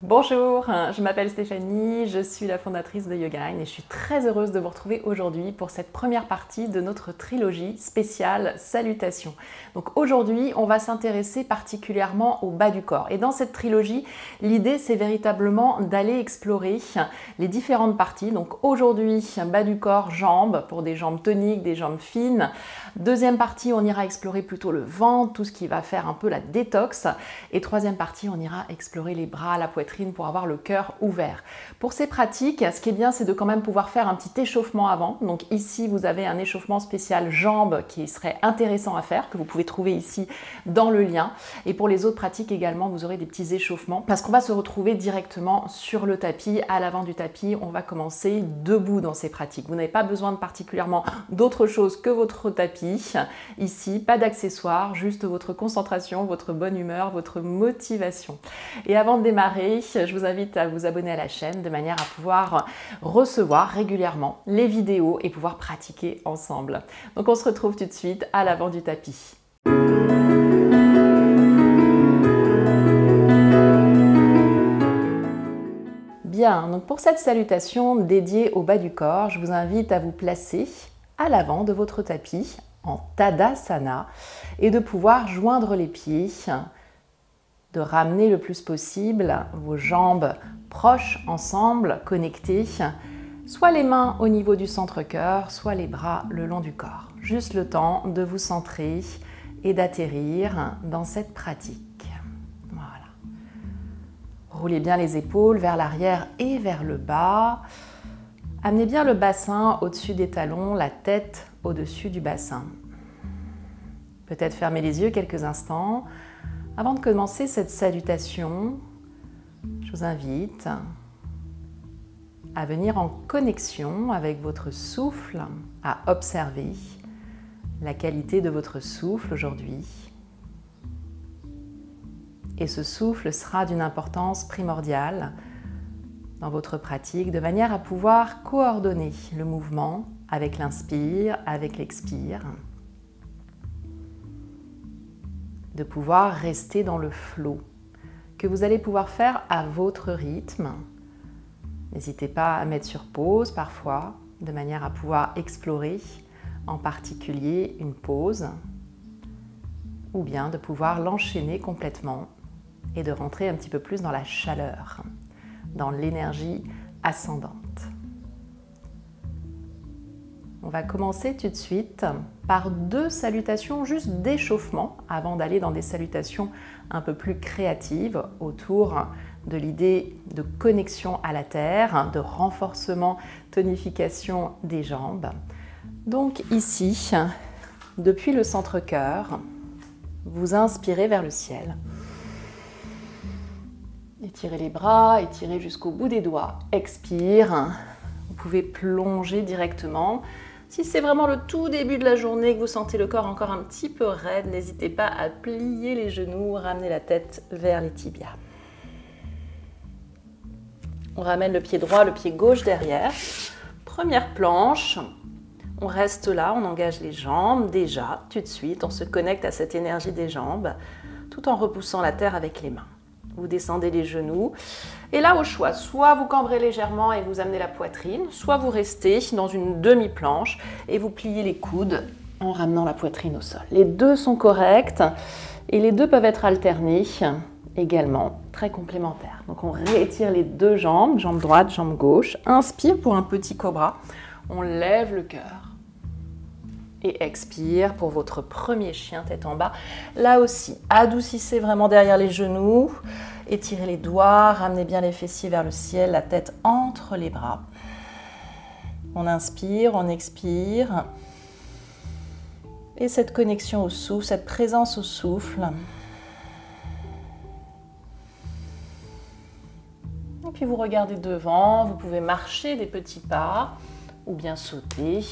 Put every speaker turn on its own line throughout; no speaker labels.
Bonjour, je m'appelle Stéphanie, je suis la fondatrice de Yogaline et je suis très heureuse de vous retrouver aujourd'hui pour cette première partie de notre trilogie spéciale Salutations. Donc aujourd'hui, on va s'intéresser particulièrement au bas du corps. Et dans cette trilogie, l'idée c'est véritablement d'aller explorer les différentes parties. Donc aujourd'hui, bas du corps, jambes, pour des jambes toniques, des jambes fines. Deuxième partie, on ira explorer plutôt le ventre, tout ce qui va faire un peu la détox. Et troisième partie, on ira explorer les bras, la poitrine pour avoir le cœur ouvert. Pour ces pratiques, ce qui est bien, c'est de quand même pouvoir faire un petit échauffement avant. Donc ici, vous avez un échauffement spécial jambes qui serait intéressant à faire, que vous pouvez trouver ici dans le lien. Et pour les autres pratiques également, vous aurez des petits échauffements parce qu'on va se retrouver directement sur le tapis, à l'avant du tapis. On va commencer debout dans ces pratiques. Vous n'avez pas besoin de particulièrement d'autre chose que votre tapis. Ici, pas d'accessoires, juste votre concentration, votre bonne humeur, votre motivation. Et avant de démarrer, je vous invite à vous abonner à la chaîne de manière à pouvoir recevoir régulièrement les vidéos et pouvoir pratiquer ensemble. Donc on se retrouve tout de suite à l'avant du tapis. Bien, donc pour cette salutation dédiée au bas du corps, je vous invite à vous placer à l'avant de votre tapis en Tadasana et de pouvoir joindre les pieds, de ramener le plus possible vos jambes proches ensemble, connectées, soit les mains au niveau du centre-cœur, soit les bras le long du corps. Juste le temps de vous centrer et d'atterrir dans cette pratique. Voilà. Roulez bien les épaules vers l'arrière et vers le bas. Amenez bien le bassin au-dessus des talons, la tête au-dessus du bassin. Peut-être fermez les yeux quelques instants. Avant de commencer cette salutation, je vous invite à venir en connexion avec votre souffle, à observer la qualité de votre souffle aujourd'hui. Et ce souffle sera d'une importance primordiale dans votre pratique, de manière à pouvoir coordonner le mouvement avec l'inspire, avec l'expire, de pouvoir rester dans le flow, que vous allez pouvoir faire à votre rythme. N'hésitez pas à mettre sur pause parfois, de manière à pouvoir explorer en particulier une pause, ou bien de pouvoir l'enchaîner complètement et de rentrer un petit peu plus dans la chaleur, dans l'énergie ascendante. On va commencer tout de suite par deux salutations juste d'échauffement avant d'aller dans des salutations un peu plus créatives autour de l'idée de connexion à la terre, de renforcement, tonification des jambes. Donc ici, depuis le centre-cœur, vous inspirez vers le ciel. Étirez les bras, étirez jusqu'au bout des doigts. Expire. Vous pouvez plonger directement. Si c'est vraiment le tout début de la journée, que vous sentez le corps encore un petit peu raide, n'hésitez pas à plier les genoux, ramener la tête vers les tibias. On ramène le pied droit, le pied gauche derrière. Première planche. On reste là, on engage les jambes déjà, tout de suite. On se connecte à cette énergie des jambes, tout en repoussant la terre avec les mains. Vous descendez les genoux. Et là, au choix, soit vous cambrez légèrement et vous amenez la poitrine, soit vous restez dans une demi-planche et vous pliez les coudes en ramenant la poitrine au sol. Les deux sont corrects et les deux peuvent être alternés également, très complémentaires. Donc on réétire les deux jambes, jambe droite, jambe gauche. Inspire pour un petit cobra. On lève le cœur. Et expire pour votre premier chien tête en bas. Là aussi, adoucissez vraiment derrière les genoux. Étirez les doigts, ramenez bien les fessiers vers le ciel, la tête entre les bras. On inspire, on expire. Et cette connexion au souffle, cette présence au souffle. Et puis vous regardez devant, vous pouvez marcher des petits pas ou bien sauter.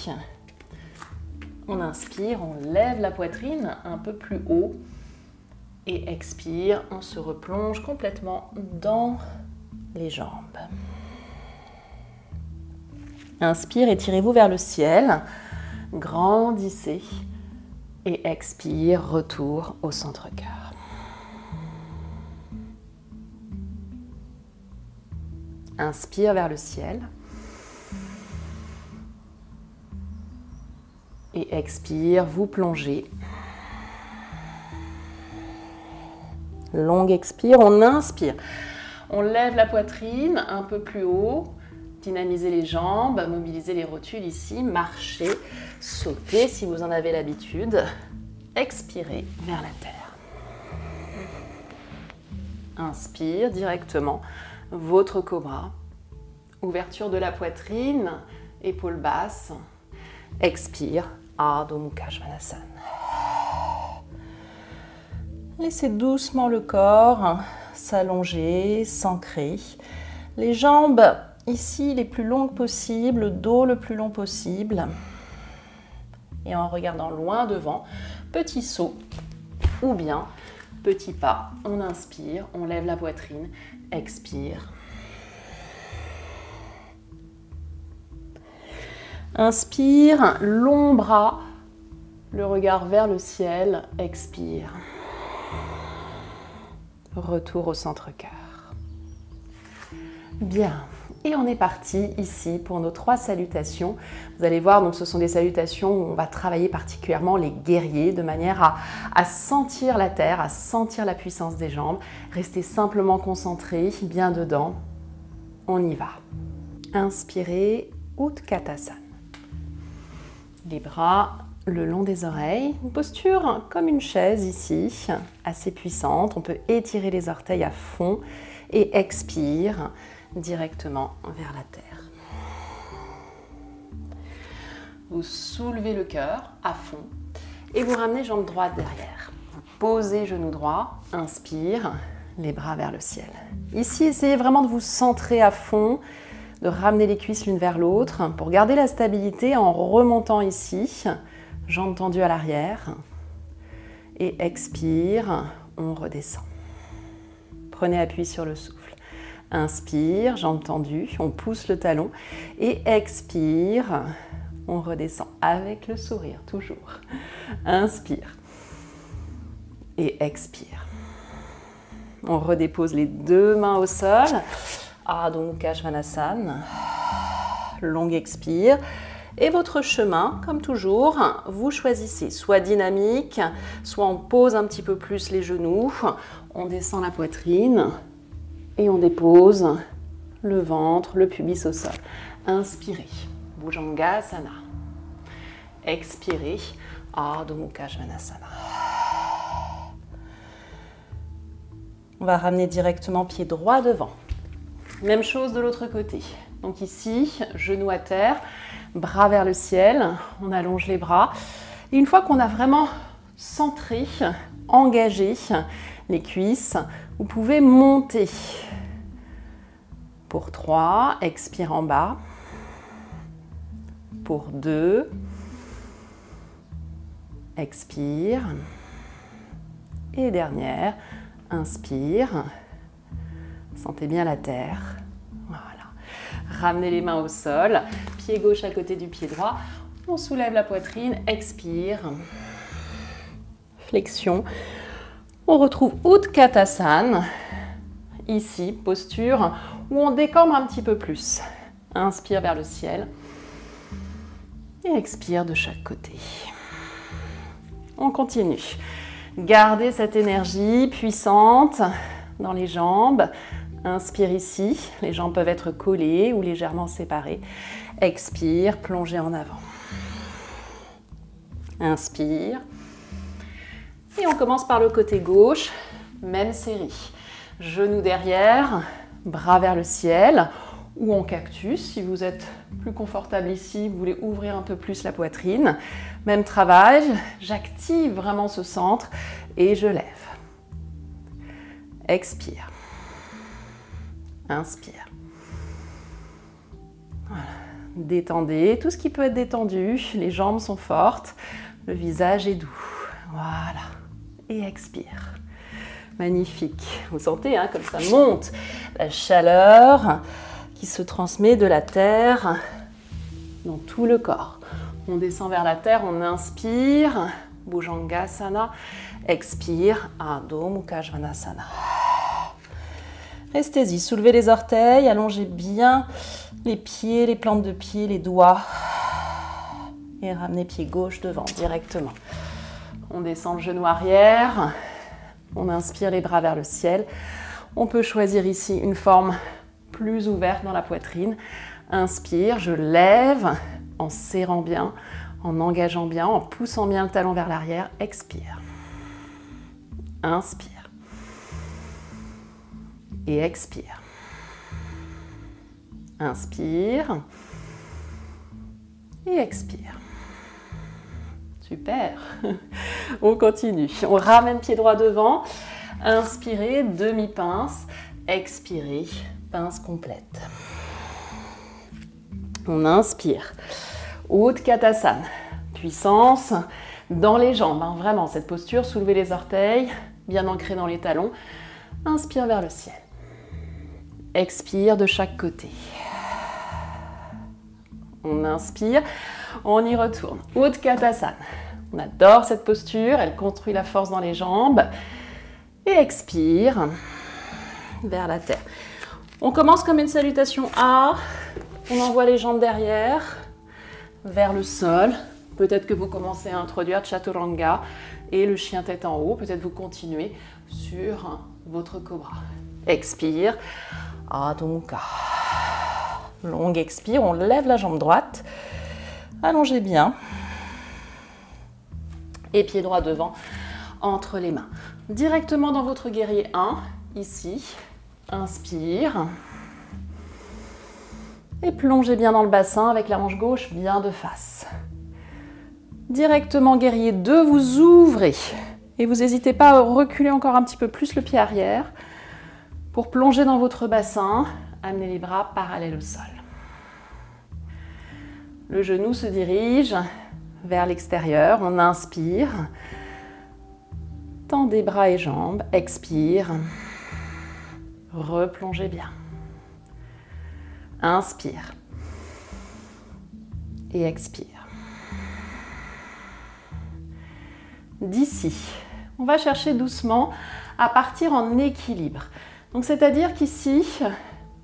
On inspire, on lève la poitrine un peu plus haut et expire, on se replonge complètement dans les jambes. Inspire, étirez-vous vers le ciel, grandissez et expire, retour au centre-cœur. Inspire vers le ciel. Et expire, vous plongez. Longue expire, on inspire. On lève la poitrine un peu plus haut. Dynamisez les jambes, mobilisez les rotules ici. Marchez, sautez si vous en avez l'habitude. Expirez vers la terre. Inspire directement. Votre cobra. Ouverture de la poitrine, épaules basses. Expire. Ardha Mukha Svanasana. Laissez doucement le corps s'allonger, s'ancrer. Les jambes ici les plus longues possibles, le dos le plus long possible. Et en regardant loin devant, petit saut ou bien petit pas. On inspire, on lève la poitrine, expire. Inspire, long bras, le regard vers le ciel, expire. Retour au centre-cœur. Bien, et on est parti ici pour nos 3 salutations. Vous allez voir, donc ce sont des salutations où on va travailler particulièrement les guerriers de manière à sentir la terre, à sentir la puissance des jambes. Restez simplement concentrés, bien dedans. On y va. Inspirez, Utkatasana. Les bras le long des oreilles, une posture comme une chaise ici, assez puissante. On peut étirer les orteils à fond et expire directement vers la terre. Vous soulevez le cœur à fond et vous ramenez jambe droite derrière. Vous posez genou droit, inspire, les bras vers le ciel. Ici, essayez vraiment de vous centrer à fond, de ramener les cuisses l'une vers l'autre pour garder la stabilité en remontant ici, jambes tendues à l'arrière. Et expire, on redescend. Prenez appui sur le souffle. Inspire, jambes tendues, on pousse le talon. Et expire, on redescend avec le sourire, toujours. Inspire. Et expire. On redépose les 2 mains au sol. Ardha Mukha Svanasana. Longue expire. Et votre chemin, comme toujours, vous choisissez soit dynamique, soit on pose un petit peu plus les genoux, on descend la poitrine et on dépose le ventre, le pubis au sol. Inspirez, Bhujangasana. Expirez, Ardha Mukha Svanasana. On va ramener directement pied droit devant. Même chose de l'autre côté. Donc ici, genoux à terre, bras vers le ciel, on allonge les bras. Et une fois qu'on a vraiment centré, engagé les cuisses, vous pouvez monter. Pour 3, expire en bas. Pour 2, expire. Et dernière, inspire. Sentez bien la terre. Voilà. Ramenez les mains au sol, pied gauche à côté du pied droit. On soulève la poitrine, expire. Flexion. On retrouve Utkatasana. Ici, posture où on décambre un petit peu plus. Inspire vers le ciel. Et expire de chaque côté. On continue. Gardez cette énergie puissante dans les jambes. Inspire ici, les jambes peuvent être collées ou légèrement séparées. Expire, plongez en avant. Inspire. Et on commence par le côté gauche, même série. Genoux derrière, bras vers le ciel ou en cactus. Si vous êtes plus confortable ici, vous voulez ouvrir un peu plus la poitrine. Même travail, j'active vraiment ce centre et je lève. Expire. Inspire. Voilà. Détendez tout ce qui peut être détendu. Les jambes sont fortes. Le visage est doux. Voilà. Et expire. Magnifique. Vous sentez comme ça monte la chaleur qui se transmet de la terre dans tout le corps. On descend vers la terre, on inspire. Bhujangasana. Expire. Ardha Mukha Svanasana.
Restez-y, soulevez les orteils, allongez bien les pieds, les plantes de pied, les doigts. Et ramenez pied gauche devant directement.
On descend le genou arrière. On inspire les bras vers le ciel. On peut choisir ici une forme plus ouverte dans la poitrine. Inspire, je lève en serrant bien, en engageant bien, en poussant bien le talon vers l'arrière. Expire. Inspire. Et expire. Inspire. Et expire. Super. On continue. On ramène pied droit devant. Inspirez, demi-pince. Expirez, pince complète. On inspire. Utkatasana. Puissance dans les jambes. Vraiment, cette posture, soulevez les orteils, bien ancrés dans les talons. Inspire vers le ciel. Expire de chaque côté. On inspire, on y retourne. Utkatasana. On adore cette posture, elle construit la force dans les jambes. Et expire vers la terre. On commence comme une salutation A. On envoie les jambes derrière, vers le sol. Peut-être que vous commencez à introduire Chaturanga et le chien tête en haut. Peut-être vous continuez sur votre cobra. Expire. Adho Mukha. Longue expire, on lève la jambe droite. Allongez bien. Et pied droit devant, entre les mains. Directement dans votre guerrier 1, ici. Inspire. Et plongez bien dans le bassin avec la hanche gauche bien de face. Directement guerrier 2, vous ouvrez. Et vous n'hésitez pas à reculer encore un petit peu plus le pied arrière pour plonger dans votre bassin. Amenez les bras parallèles au sol. Le genou se dirige vers l'extérieur. On inspire. Tendez bras et jambes. Expire. Replongez bien. Inspire. Et expire. D'ici, on va chercher doucement à partir en équilibre. Donc, c'est-à-dire qu'ici,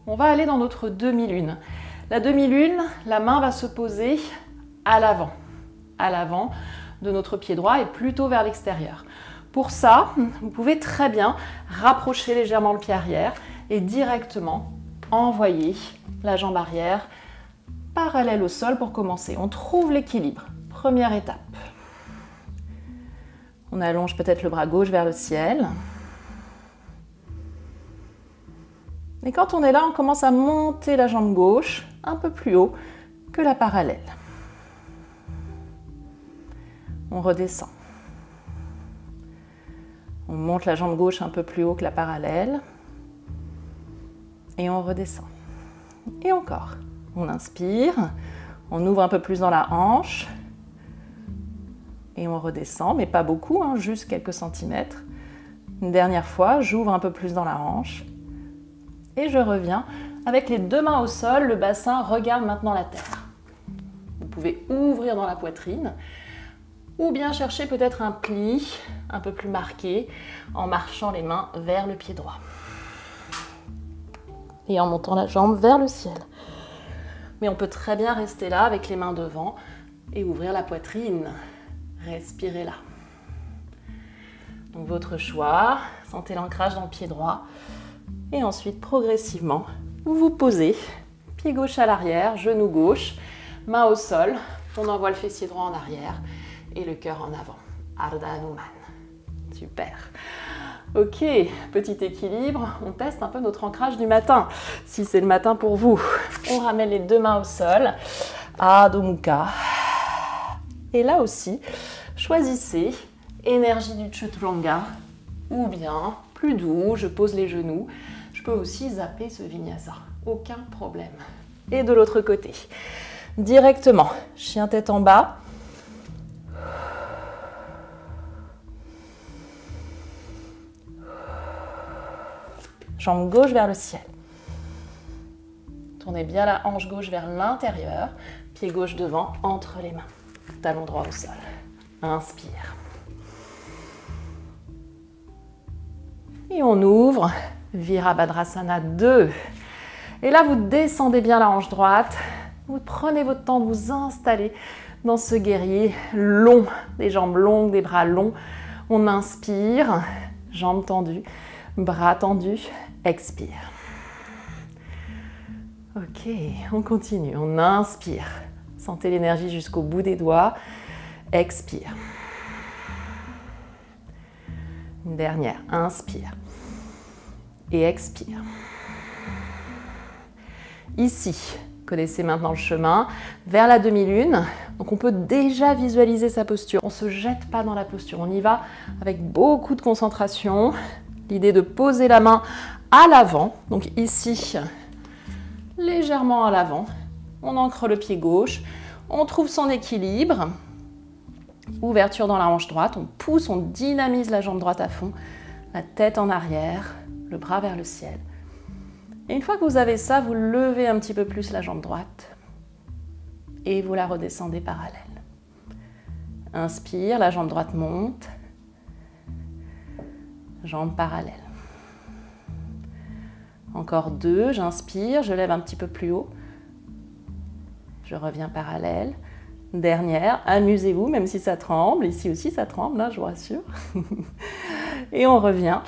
on va aller dans notre demi-lune. La demi-lune, la main va se poser à l'avant de notre pied droit et plutôt vers l'extérieur. Pour ça, vous pouvez très bien rapprocher légèrement le pied arrière et directement envoyer la jambe arrière parallèle au sol pour commencer. On trouve l'équilibre. Première étape. On allonge peut-être le bras gauche vers le ciel. Et quand on est là, on commence à monter la jambe gauche un peu plus haut que la parallèle. On redescend. On monte la jambe gauche un peu plus haut que la parallèle. Et on redescend. Et encore. On inspire. On ouvre un peu plus dans la hanche. Et on redescend, mais pas beaucoup, hein, juste quelques centimètres. Une dernière fois, j'ouvre un peu plus dans la hanche. Et je reviens avec les deux mains au sol, le bassin regarde maintenant la terre. Vous pouvez ouvrir dans la poitrine ou bien chercher peut-être un pli un peu plus marqué en marchant les mains vers le pied droit. Et en montant la jambe vers le ciel. Mais on peut très bien rester là avec les mains devant et ouvrir la poitrine. Respirez là. Donc votre choix, sentez l'ancrage dans le pied droit. Et ensuite, progressivement, vous vous posez, pied gauche à l'arrière, genou gauche, main au sol. On envoie le fessier droit en arrière et le cœur en avant. Ardha Hanuman. Super. Ok, petit équilibre. On teste un peu notre ancrage du matin, si c'est le matin pour vous. On ramène les deux mains au sol. Adho Mukha. Et là aussi, choisissez énergie du Chaturanga ou bien plus doux, je pose les genoux. Je peux aussi zapper ce vinyasa, aucun problème. Et de l'autre côté, directement, chien tête en bas. Jambe gauche vers le ciel. Tournez bien la hanche gauche vers l'intérieur, pied gauche devant, entre les mains. Talon droit au sol. Inspire. Et on ouvre, Virabhadrasana 2. Et là, vous descendez bien la hanche droite. Vous prenez votre temps de vous installer dans ce guerrier long, des jambes longues, des bras longs. On inspire, jambes tendues, bras tendus, expire. Ok, on continue, on inspire. Sentez l'énergie jusqu'au bout des doigts. Expire. Une dernière, inspire. Et expire. Ici, connaissez maintenant le chemin vers la demi-lune. Donc on peut déjà visualiser sa posture. On ne se jette pas dans la posture. On y va avec beaucoup de concentration. L'idée de poser la main à l'avant. Donc ici, légèrement à l'avant. On ancre le pied gauche. On trouve son équilibre. Ouverture dans la hanche droite. On pousse, on dynamise la jambe droite à fond. La tête en arrière. Le bras vers le ciel. Et une fois que vous avez ça, vous levez un petit peu plus la jambe droite et vous la redescendez parallèle. Inspire, la jambe droite monte, jambe parallèle. Encore 2, j'inspire, je lève un petit peu plus haut, je reviens parallèle. Dernière, amusez-vous, même si ça tremble, ici aussi ça tremble, là, je vous rassure. Et on revient,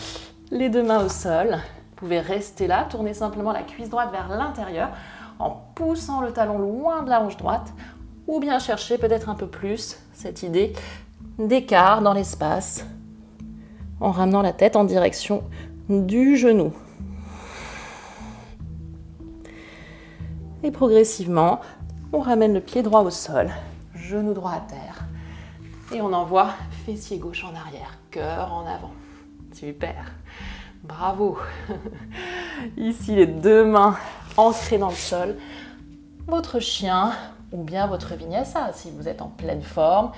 les deux mains au sol. Vous pouvez rester là, tourner simplement la cuisse droite vers l'intérieur en poussant le talon loin de la hanche droite ou bien chercher peut-être un peu plus cette idée d'écart dans l'espace en ramenant la tête en direction du genou. Et progressivement, on ramène le pied droit au sol, genou droit à terre et on envoie fessier gauche en arrière, cœur en avant. Super! Bravo. Ici, les deux mains ancrées dans le sol. Votre chien ou bien votre vinyasa. Si vous êtes en pleine forme,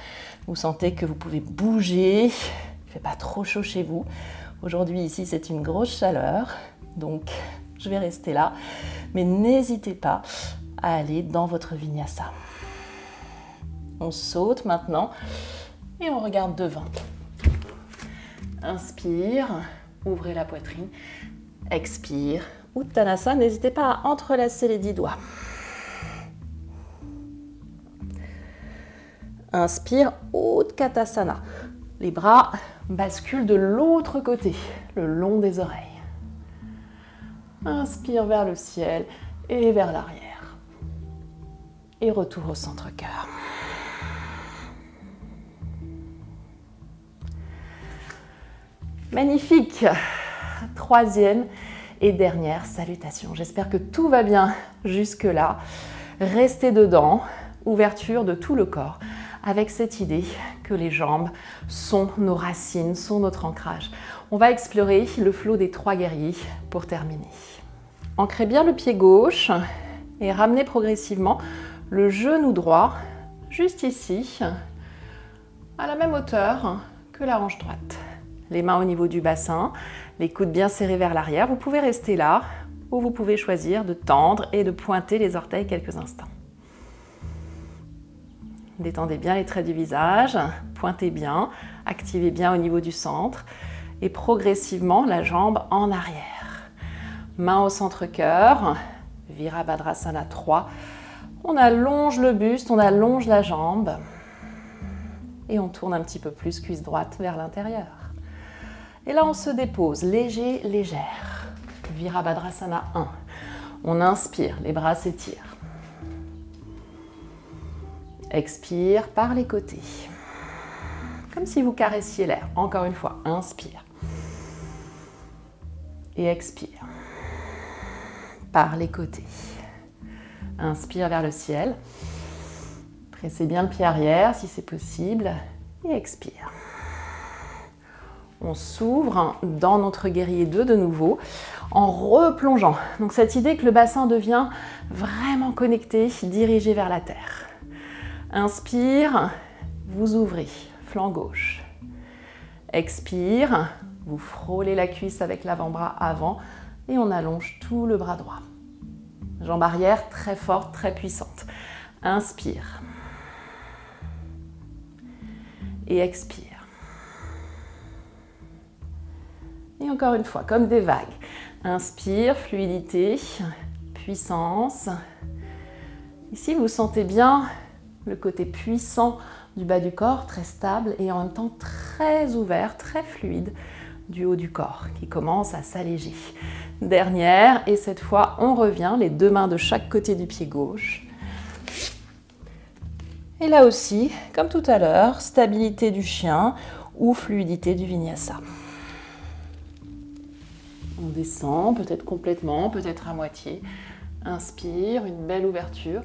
vous sentez que vous pouvez bouger. Il ne fait pas trop chaud chez vous. Aujourd'hui, ici, c'est une grosse chaleur. Donc, je vais rester là. Mais n'hésitez pas à aller dans votre vinyasa. On saute maintenant et on regarde devant. Inspire. Ouvrez la poitrine, expire. Uttanasana, n'hésitez pas à entrelacer les 10 doigts. Inspire, Utkatasana. Les bras basculent de l'autre côté, le long des oreilles. Inspire vers le ciel et vers l'arrière. Et retour au centre-cœur. Magnifique. Troisième et dernière salutation. J'espère que tout va bien jusque-là. Restez dedans, ouverture de tout le corps, avec cette idée que les jambes sont nos racines, sont notre ancrage. On va explorer le flot des 3 guerriers pour terminer. Ancrez bien le pied gauche et ramenez progressivement le genou droit, juste ici, à la même hauteur que la hanche droite. Les mains au niveau du bassin, les coudes bien serrés vers l'arrière. Vous pouvez rester là ou vous pouvez choisir de tendre et de pointer les orteils quelques instants. Détendez bien les traits du visage, pointez bien, activez bien au niveau du centre et progressivement la jambe en arrière. Main au centre-cœur, Virabhadrasana 3. On allonge le buste, on allonge la jambe et on tourne un petit peu plus cuisse droite vers l'intérieur. Et là, on se dépose, léger, légère. Virabhadrasana 1. On inspire, les bras s'étirent. Expire par les côtés. Comme si vous caressiez l'air. Encore une fois, inspire. Et expire. Par les côtés. Inspire vers le ciel. Pressez bien le pied arrière si c'est possible. Et expire. On s'ouvre dans notre guerrier 2 de nouveau en replongeant. Donc cette idée que le bassin devient vraiment connecté, dirigé vers la terre. Inspire, vous ouvrez, flanc gauche. Expire, vous frôlez la cuisse avec l'avant-bras avant et on allonge tout le bras droit. Jambe arrière très forte, très puissante. Inspire. Et expire. Et encore une fois, comme des vagues. Inspire, fluidité, puissance. Ici, vous sentez bien le côté puissant du bas du corps, très stable et en même temps très ouvert, très fluide du haut du corps qui commence à s'alléger. Dernière, et cette fois, on revient, les deux mains de chaque côté du pied gauche. Et là aussi, comme tout à l'heure, stabilité du chien ou fluidité du vinyasa. On descend, peut-être complètement, peut-être à moitié. Inspire, une belle ouverture.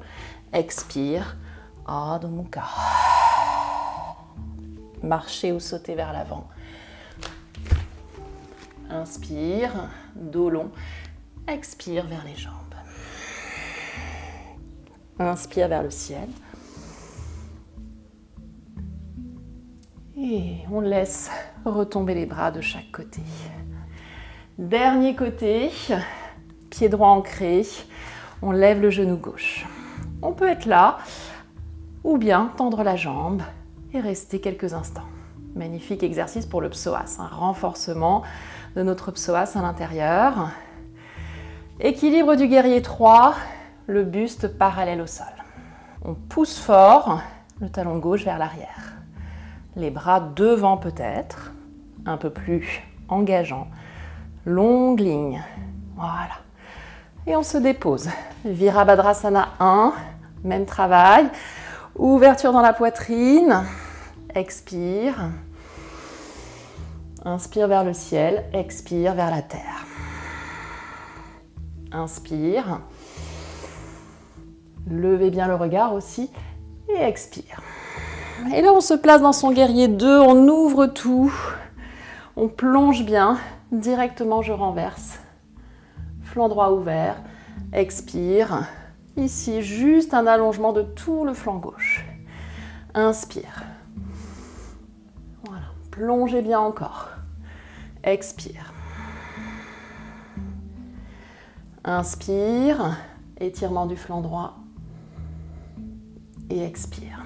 Expire, Adho Mukha. Marcher ou sauter vers l'avant. Inspire, dos long. Expire vers les jambes. Inspire vers le ciel. Et on laisse retomber les bras de chaque côté. Dernier côté, pied droit ancré. On lève le genou gauche. On peut être là ou bien tendre la jambe et rester quelques instants. Magnifique exercice pour le psoas, un renforcement de notre psoas à l'intérieur. Équilibre du guerrier 3, le buste parallèle au sol. On pousse fort le talon gauche vers l'arrière. Les bras devant peut-être, un peu plus engageant. Longue ligne, voilà. Et on se dépose. Virabhadrasana 1, même travail. Ouverture dans la poitrine. Expire. Inspire vers le ciel, expire vers la terre. Inspire. Levez bien le regard aussi et expire. Et là, on se place dans son guerrier 2, on ouvre tout. On plonge bien. Directement, je renverse. Flanc droit ouvert. Expire. Ici, juste un allongement de tout le flanc gauche. Inspire. Voilà. Plongez bien encore. Expire. Inspire. Étirement du flanc droit. Et expire.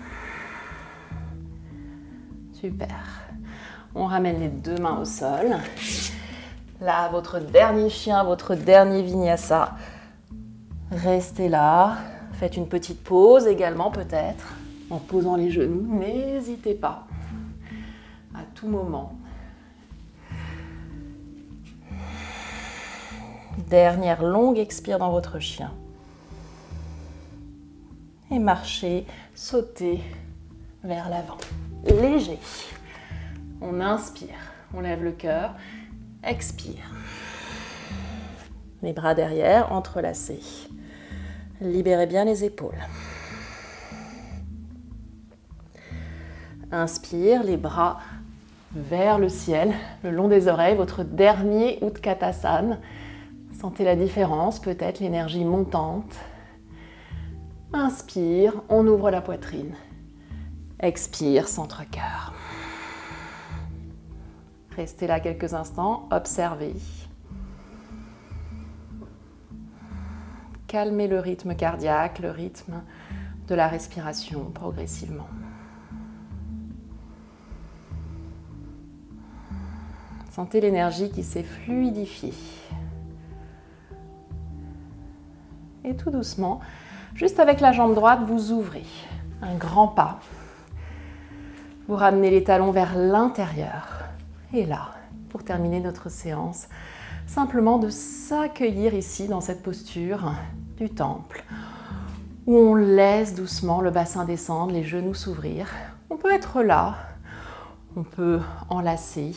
Super. On ramène les deux mains au sol. Là, votre dernier chien, votre dernier vinyasa. Restez là. Faites une petite pause également peut-être, en posant les genoux. N'hésitez pas, à tout moment. Dernière longue expire dans votre chien. Et marchez, sautez vers l'avant. Léger. On inspire, on lève le cœur. Expire. Les bras derrière, entrelacés. Libérez bien les épaules. Inspire, les bras vers le ciel, le long des oreilles, votre dernier Utkatasana. Sentez la différence, peut-être l'énergie montante. Inspire, on ouvre la poitrine. Expire, centre-cœur. Restez là quelques instants, observez. Calmez le rythme cardiaque, le rythme de la respiration progressivement. Sentez l'énergie qui s'est fluidifiée. Et tout doucement, juste avec la jambe droite, vous ouvrez un grand pas. Vous ramenez les talons vers l'intérieur. Et là, pour terminer notre séance, simplement de s'accueillir ici dans cette posture du temple où on laisse doucement le bassin descendre, les genoux s'ouvrir. On peut être là, on peut enlacer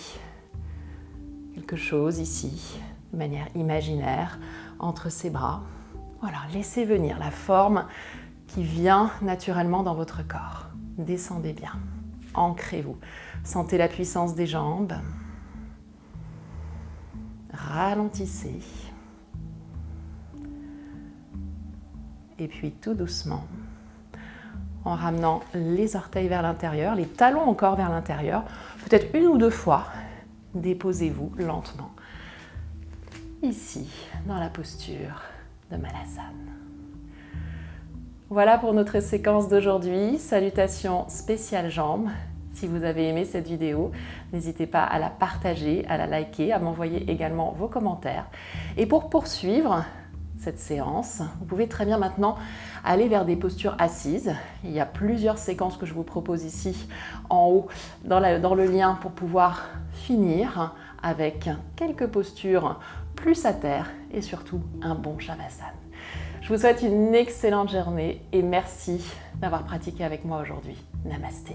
quelque chose ici de manière imaginaire entre ses bras. Voilà, laissez venir la forme qui vient naturellement dans votre corps. Descendez bien, ancrez-vous. Sentez la puissance des jambes. Ralentissez. Et puis tout doucement, en ramenant les orteils vers l'intérieur, les talons encore vers l'intérieur, peut-être une ou deux fois, déposez-vous lentement. Ici, dans la posture de Malasana. Voilà pour notre séquence d'aujourd'hui. Salutations spéciales jambes. Si vous avez aimé cette vidéo, n'hésitez pas à la partager, à la liker, à m'envoyer également vos commentaires. Et pour poursuivre cette séance, vous pouvez très bien maintenant aller vers des postures assises. Il y a plusieurs séquences que je vous propose ici en haut dans le lien pour pouvoir finir avec quelques postures plus à terre et surtout un bon Shavasana. Je vous souhaite une excellente journée et merci d'avoir pratiqué avec moi aujourd'hui. Namasté.